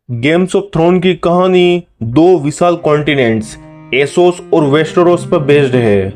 Games of throne की कहानी दो विशाल कॉन्टिनेंट्स एसोस और वेस्टेरोस पर बेस्ड है।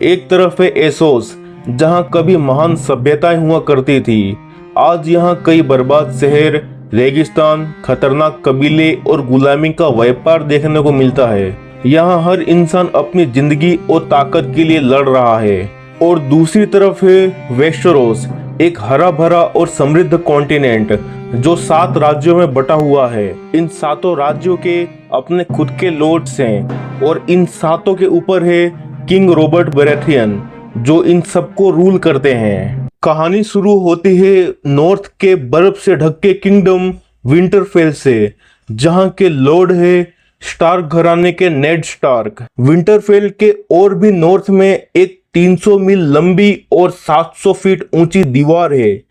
एक तरफ है एसोस, जहां कभी महान सभ्यताएं हुआ करती थी। आज यहां कई बर्बाद शहर, रेगिस्तान, खतरनाक कबीले और गुलामी का व्यापार देखने को मिलता है। यहाँ हर इंसान अपनी जिंदगी और ताकत के लिए लड़ रहा है। और दूसरी तरफ है वेस्टेरोस, एक हरा भरा और समृद्ध कॉन्टिनेंट जो 7 राज्यों में बटा हुआ है। इन 7 राज्यों के अपने खुद के लॉर्ड्स हैं और इन 7 के ऊपर है किंग रॉबर्ट बरेथियन, जो इन सबको रूल करते हैं। कहानी शुरू होती है नॉर्थ के बर्फ से ढके किंगडम विंटरफेल से, जहां के लॉर्ड है स्टार्क घराने के नेड स्टार्क। विंटरफेल के और भी नॉर्थ में एक 300 मील लंबी और 700 फीट ऊंची दीवार है,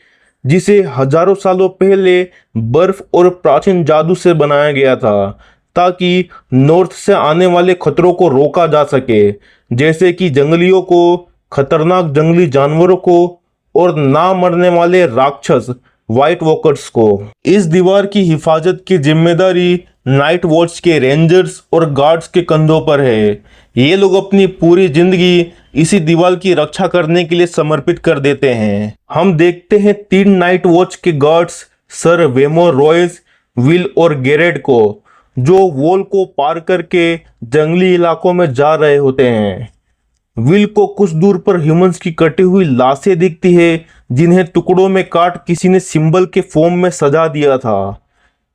जिसे हजारों सालों पहले बर्फ और प्राचीन जादू से बनाया गया था, ताकि नॉर्थ से आने वाले खतरों को रोका जा सके, जैसे कि जंगलियों को, खतरनाक जंगली जानवरों को और ना मरने वाले राक्षस व्हाइट वॉकर्स को। इस दीवार की हिफाजत की जिम्मेदारी नाइट वॉच के रेंजर्स और गार्ड्स के कंधों पर है। ये लोग अपनी पूरी जिंदगी इसी दीवार की रक्षा करने के लिए समर्पित कर देते हैं। हम देखते हैं 3 नाइट वॉच के गार्ड्स, सर वेमोर रॉयस, विल और गेरेड को, जो वॉल को पार करके जंगली इलाकों में जा रहे होते हैं। विल को कुछ दूर पर ह्यूमंस की कटी हुई लाशें दिखती है, जिन्हें टुकड़ों में काट किसी ने सिंबल के फॉर्म में सजा दिया था।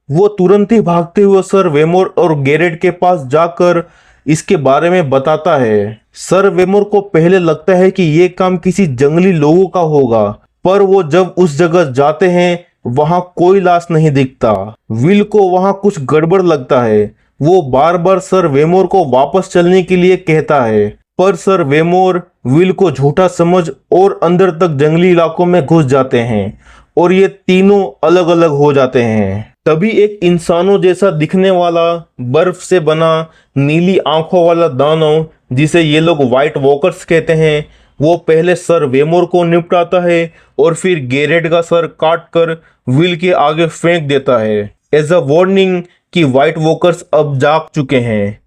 वो तुरंत ही भागते हुए सर वेमोर और गेरेड के पास जाकर इसके बारे में बताता है। सर वेमोर को पहले लगता है कि ये काम किसी जंगली लोगों का होगा, पर वो जब उस जगह जाते हैं वहां कोई लाश नहीं दिखता। विल को वहां कुछ गड़बड़ लगता है। वो बार बार सर वेमोर को वापस चलने के लिए कहता है, पर सर वेमोर विल को झूठा समझ और अंदर तक जंगली इलाकों में घुस जाते हैं और ये तीनों अलग अलग हो जाते हैं। तभी एक इंसानों जैसा दिखने वाला, बर्फ से बना, नीली आंखों वाला दानव, जिसे ये लोग व्हाइट वॉकर्स कहते हैं, वो पहले सर वेमोर को निपटाता है और फिर गेरेड का सर काट कर विल के आगे फेंक देता है, एज अ वार्निंग कि व्हाइट वॉकर्स अब जाग चुके हैं।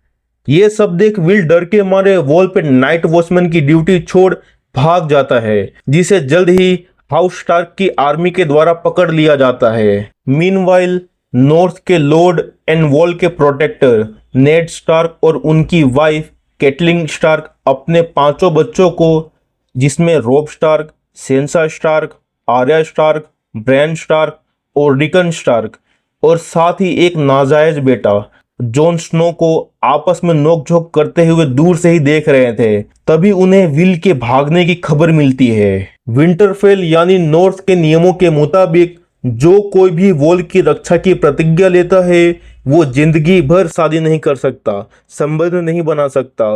ये सब देख विल डर के मारे वॉल पे नाइट वॉचमैन की ड्यूटी छोड़ भाग जाता है, जिसे जल्द ही हाउस स्टार्क की आर्मी के द्वारा पकड़ लिया जाता है। मीनवाइल नॉर्थ के लॉर्ड एंड वॉल के प्रोटेक्टर नेड स्टार्क और उनकी वाइफ कैटलिन स्टार्क अपने 5 बच्चों को, जिसमें Robb Stark, Sansa Stark, Arya Stark, Bran Stark और रिकन स्टार्क, और साथ ही एक नाजायज बेटा जॉन स्नो को आपस में नोकझोंक करते हुए दूर से ही देख रहे थे। तभी उन्हें विल के भागने की खबर मिलती है। विंटरफेल यानी नॉर्थ के नियमों के मुताबिक जो कोई भी वॉल की रक्षा की प्रतिज्ञा लेता है, वो जिंदगी भर शादी नहीं कर सकता, संबंध नहीं बना सकता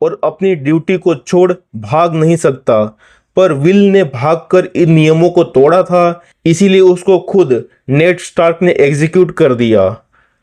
और अपनी ड्यूटी को छोड़ भाग नहीं सकता। पर विल ने भागकर इन नियमों को तोड़ा था, इसीलिए उसको खुद नेड स्टार्क ने एग्जीक्यूट कर दिया।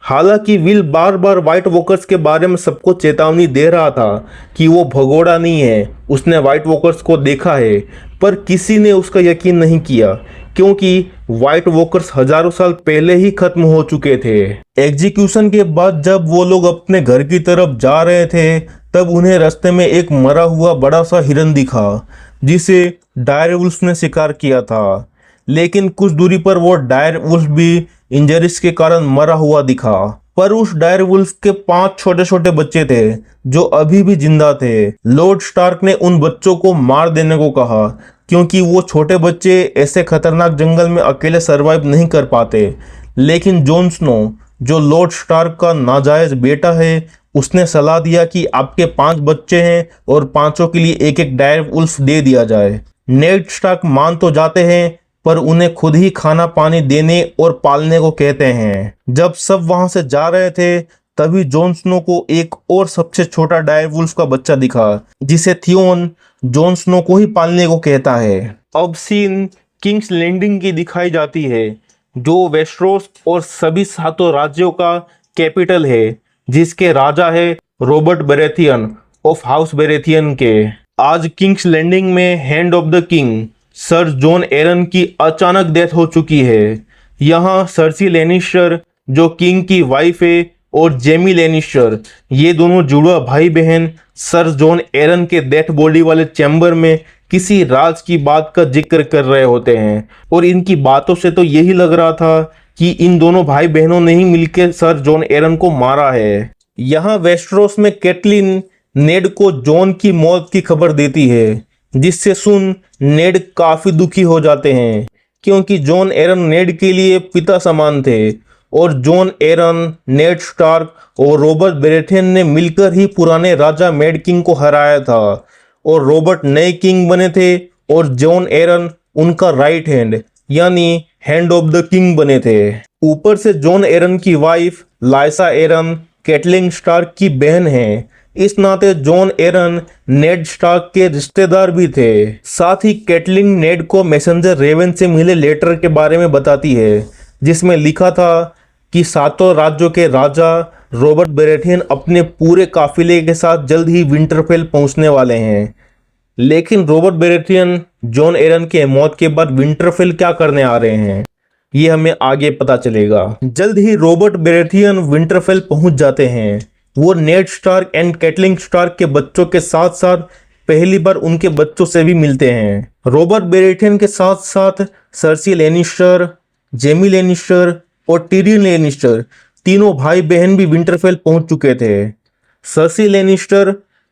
हालांकि will bar bar white walkers के बारे में सबको चेतावनी दे रहा था कि वो भगोड़ा नहीं है, उसने व्हाइट वॉकर्स को देखा है, पर किसी ने उसका यकीन नहीं किया, क्योंकि व्हाइट वॉकर्स हजारों साल पहले ही खत्म हो चुके थे। एग्जीक्यूशन के बाद जब वो लोग अपने घर की तरफ जा रहे थे, तब उन्हें रास्ते में एक मरा हुआ बड़ा सा हिरन दिखा, जिसे डायर वुल्फ ने शिकार किया था। लेकिन कुछ दूरी पर वो डायर वुल्फ भी इंजरीज के कारण मरा हुआ दिखा। पर उस डायर वुल्फ के 5 छोटे छोटे बच्चे थे जो अभी भी जिंदा थे। लॉर्ड स्टार्क ने उन बच्चों को मार देने को कहा, क्योंकि वो छोटे बच्चे ऐसे खतरनाक जंगल में अकेले सरवाइव नहीं कर पाते। लेकिन जॉन स्नो, जो लॉर्ड स्टार्क का नाजायज बेटा है, उसने सलाह दिया कि आपके 5 बच्चे हैं और 5 के लिए एक एक डायर वुल्फ दे दिया जाए। नेड स्टार्क मान तो जाते हैं, पर उन्हें खुद ही खाना पानी देने और पालने को कहते हैं। जब सब वहां से जा रहे थे, तभी जॉन स्नो को एक और सबसे छोटा डायर वुल्फ का बच्चा दिखा, जिसे थियोन जॉन स्नो को ही पालने को कहता है। अब सीन किंग्स लैंडिंग की दिखाई जाती है, जो वेस्टेरोस और सभी 7 राज्यों का कैपिटल है, जिसके राजा है Robert Baratheon of House Baratheon के। आज किंग्स लैंडिंग में hand of the king sir Jon Arryn की अचानक डेथ हो चुकी है। यहाँ सर्सी लेनिस्टर जो किंग की वाइफ है, और जेमी लेनिस्टर, ये दोनों जुड़वा भाई बहन सर जॉन एरन के डेथ बॉडी वाले चैम्बर में किसी राज की बात का जिक्र कर रहे होते हैं। और इनकी बातों से तो यही लग रहा था कि इन दोनों भाई बहनों ने ही मिलकर सर जॉन एरन को मारा है। यहाँ वेस्टरोस में कैटलिन नेड को जॉन की मौत की खबर देती है, जिससे सुन नेड काफी दुखी हो जाते हैं, क्योंकि जॉन एरन नेड के लिए पिता समान थे। और जॉन एरन, नेड स्टार्क और रॉबर्ट बेरेथियन ने मिलकर ही पुराने राजा मैड किंग को हराया था, और रॉबर्ट नए किंग बने थे और जॉन एरन उनका राइट हैंड यानी हैंड ऑफ द किंग बने थे। ऊपर से जॉन एरन की वाइफ लाइसा एरन कैटलिन स्टार्क की बहन है, इस नाते जॉन एरन नेड स्टार्क के रिश्तेदार भी थे। साथ ही कैटलिन नेड को मैसेंजर रेवन से मिले लेटर के बारे में बताती है, जिसमें लिखा था कि सातों राज्यों के राजा रॉबर्ट बेरेथियन अपने पूरे काफिले के साथ जल्द ही विंटरफेल पहुंचने वाले हैं। लेकिन रॉबर्ट बेरेथियन जॉन एरन के मौत के बाद विंटरफेल क्या करने आ रहे हैं, ये हमें आगे पता चलेगा। जल्द ही रॉबर्ट बेरेथियन विंटरफेल पहुंच जाते हैं। वो Ned Stark and Catelyn Stark के बच्चों के साथ साथ पहली बार उनके बच्चों से भी मिलते हैं। रॉबर्ट बेरेथियन के साथ साथ सर्सी लेनिस्टर, जेमी लेनिस्टर और टिरियन लेनिस्टर तीनों भाई बहन भी विंटरफेल पहुंच चुके थे। सर्सी लेनिस्टर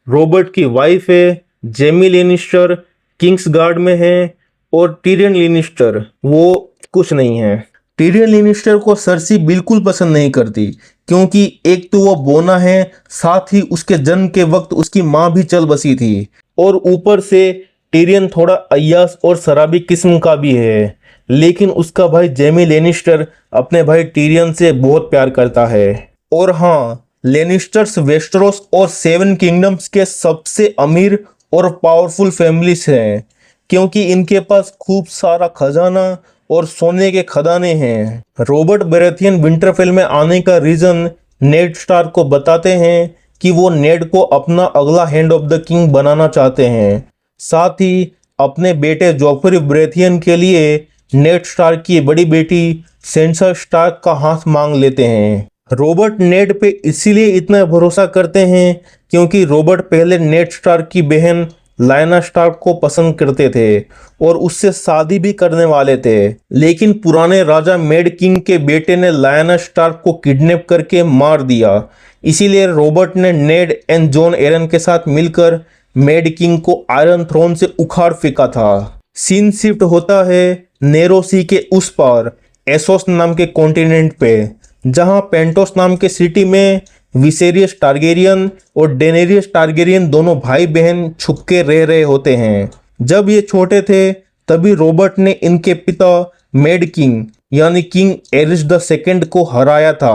रॉबर्ट की वाइफ है, जेमी लेनिस्टर किंग्स गार्ड में है, और टिरियन लेनिस्टर वो कुछ नहीं है। टिरियन लेनिस्टर को सर्सी बिल्कुल पसंद नहीं करती, क्योंकि एक तो वो बोना है, साथ ही उसके जन्म के वक्त उसकी माँ भी चल बसी थी, और ऊपर से टिरियन थोड़ा अय्यास और शराबी किस्म का भी है। लेकिन उसका भाई जेमी लेनिस्टर अपने भाई टिरियन से बहुत प्यार करता है। और हाँ, लेनिस्टर्स वेस्टरोस और सेवन किंगडम्स के सबसे अमीर और पावरफुल फैमिलीज हैं, क्योंकि इनके पास खूब सारा खजाना और सोने के खदाने हैं। रॉबर्ट बेरेथियन विंटरफेल में आने का रीजन नेड स्टार्क को बताते हैं कि वो नेड को अपना अगला हैंड ऑफ द किंग बनाना चाहते हैं। साथ ही अपने बेटे जोफ्री बेरेथियन के लिए नेड स्टार्क की बड़ी बेटी सेंसा स्टार्क का हाथ मांग लेते हैं। रॉबर्ट नेड पे इसीलिए इतना भरोसा करते हैं क्योंकि रॉबर्ट पहले नेड स्टार्क की बहन लायना स्टार्क को पसंद करते थे और उससे शादी भी करने वाले थे। लेकिन पुराने राजा मैड किंग के बेटे ने लायना स्टार्क को किडनैप करके मार दिया। इसीलिए रॉबर्ट ने नेड एंड जॉन एरन के साथ मिलकर मैड किंग को आयरन थ्रोन से उखाड़ फेंका था। सीन शिफ्ट होता है नेरो सी के उस पार एसोस नाम के कॉन्टिनेंट पे, जहां पेंटोस नाम के सिटी में विसेरियस टारगेरियन और डेनेरियस टारगेरियन दोनों भाई बहन छुपके रह रहे होते हैं। जब ये छोटे थे तभी रॉबर्ट ने इनके पिता मैड किंग यानी किंग एरिस द सेकेंड को हराया था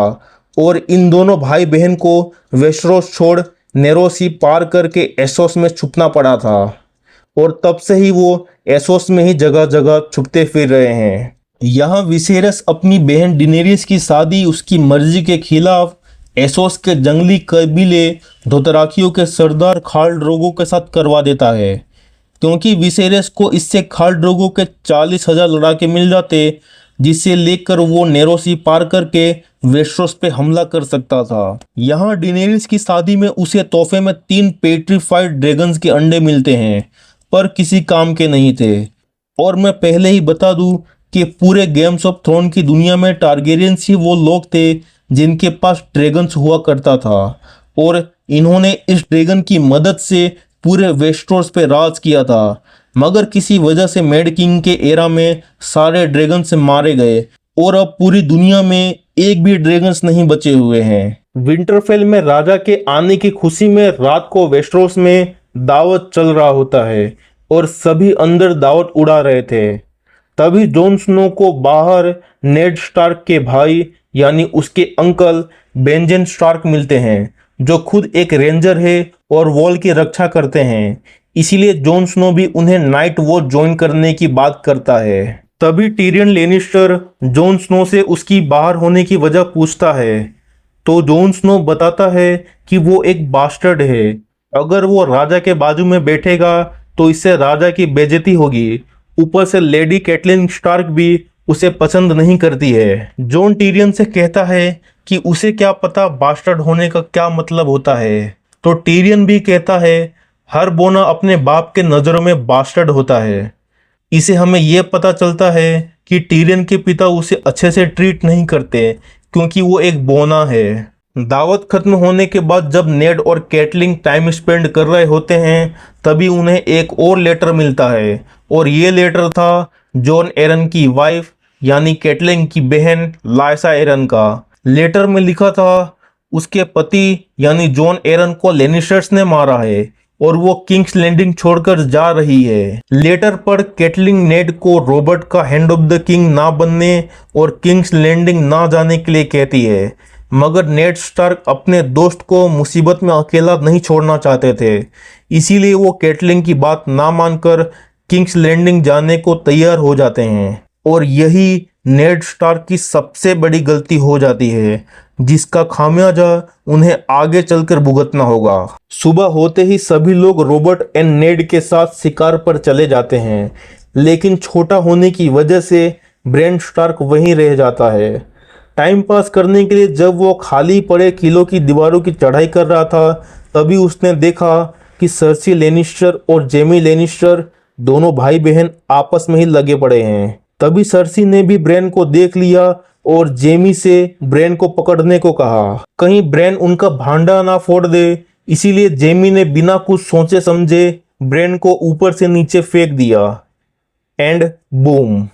और इन दोनों भाई बहन को वेस्टरोस छोड़ नेरोसी पार करके एसोस में छुपना पड़ा था और तब से ही वो एसोस में ही जगह जगह छुपते फिर रहे हैं। यहाँ विसेरस अपनी बहन डिनेरियस की शादी उसकी मर्जी के खिलाफ एसोस के जंगली कबीले धोतराकियों के सरदार खाल्ड्रोगो के साथ करवा देता है, क्योंकि विसेरस को इससे खाल्ड्रोगो के 40,000 लड़ाके मिल जाते, जिसे लेकर वो नेरोसी पार करके वेस्टरोस पे हमला कर सकता था। यहाँ डिनेरियस की शादी में उसे तोहफे में 3 पेट्रीफाइड ड्रैगन्स के अंडे मिलते हैं, पर किसी काम के नहीं थे। और मैं पहले ही बता दूं कि पूरे गेम्स ऑफ थ्रोन की दुनिया में टारगेरियंस ही वो लोग थे जिनके पास ड्रैगन्स हुआ करता था और इन्होंने इस ड्रैगन की मदद से पूरे वेस्टरोस पे राज किया था। मगर किसी वजह से मैड किंग के एरा में सारे ड्रैगन्स मारे गए और अब पूरी दुनिया में एक भी ड्रैगन्स नहीं बचे हुए हैं। विंटरफेल में राजा के आने की खुशी में रात को वेस्टरोस में दावत चल रहा होता है और सभी अंदर दावत उड़ा रहे थे। तभी जॉन स्नो को बाहर नेड स्टार्क के भाई यानी उसके अंकल बेंजन स्टार्क मिलते हैं, जो खुद एक रेंजर है और वॉल की रक्षा करते हैं। इसीलिए जॉन स्नो भी उन्हें नाइट वॉच ज्वाइन करने की बात करता है। तभी टिरियन लेनिस्टर जॉन स्नो से उसकी बाहर होने की वजह पूछता है, तो जॉन स्नो बताता है कि वो एक बास्टर्ड है। अगर वो राजा के बाजू में बैठेगा तो इससे राजा की बेइज्जती होगी। ऊपर से लेडी कैटलिन स्टार्क भी उसे पसंद नहीं करती है। जॉन टीरियन से कहता है कि उसे क्या पता बास्टर्ड होने का क्या मतलब होता है। तो टीरियन भी कहता है हर बोना अपने बाप के नज़रों में बास्टर्ड होता है। इसे हमें यह पता चलता है कि टीरियन के पिता उसे अच्छे से ट्रीट नहीं करते क्योंकि वो एक बोना है। दावत खत्म होने के बाद जब नेड और कैटलिन टाइम स्पेंड कर रहे होते हैं तभी उन्हें एक और लेटर मिलता है और ये लेटर था जॉन एरन की वाइफ यानी कैटलिन की बहन लाइसा एरन का। लेटर में लिखा था उसके पति यानी जॉन एरन को लेनिस्टर्स ने मारा है और वो किंग्स लैंडिंग छोड़कर जा रही है। लेटर पर कैटलिन नेड को रॉबर्ट का हैंड ऑफ द किंग ना बनने और किंग्स लैंडिंग ना जाने के लिए कहती है, मगर नेड स्टार्क अपने दोस्त को मुसीबत में अकेला नहीं छोड़ना चाहते थे, इसीलिए वो कैटलिन की बात ना मानकर किंग्स लैंडिंग जाने को तैयार हो जाते हैं और यही नेड स्टार्क की सबसे बड़ी गलती हो जाती है जिसका खामियाजा उन्हें आगे चलकर भुगतना होगा। सुबह होते ही सभी लोग रॉबर्ट एंड नेड के साथ शिकार पर चले जाते हैं, लेकिन छोटा होने की वजह से ब्रेन स्टार्क वहीं रह जाता है। टाइम पास करने के लिए जब वो खाली पड़े किलों की दीवारों की चढ़ाई कर रहा था तभी उसने देखा कि सर्सी लेनिस्टर और जेमी लेनिस्टर दोनों भाई बहन आपस में ही लगे पड़े हैं। तभी सर्सी ने भी ब्रेन को देख लिया और जेमी से ब्रेन को पकड़ने को कहा, कहीं ब्रेन उनका भांडा ना फोड़ दे। इसीलिए जेमी ने बिना कुछ सोचे समझे ब्रेन को ऊपर से नीचे फेंक दिया एंड बूम।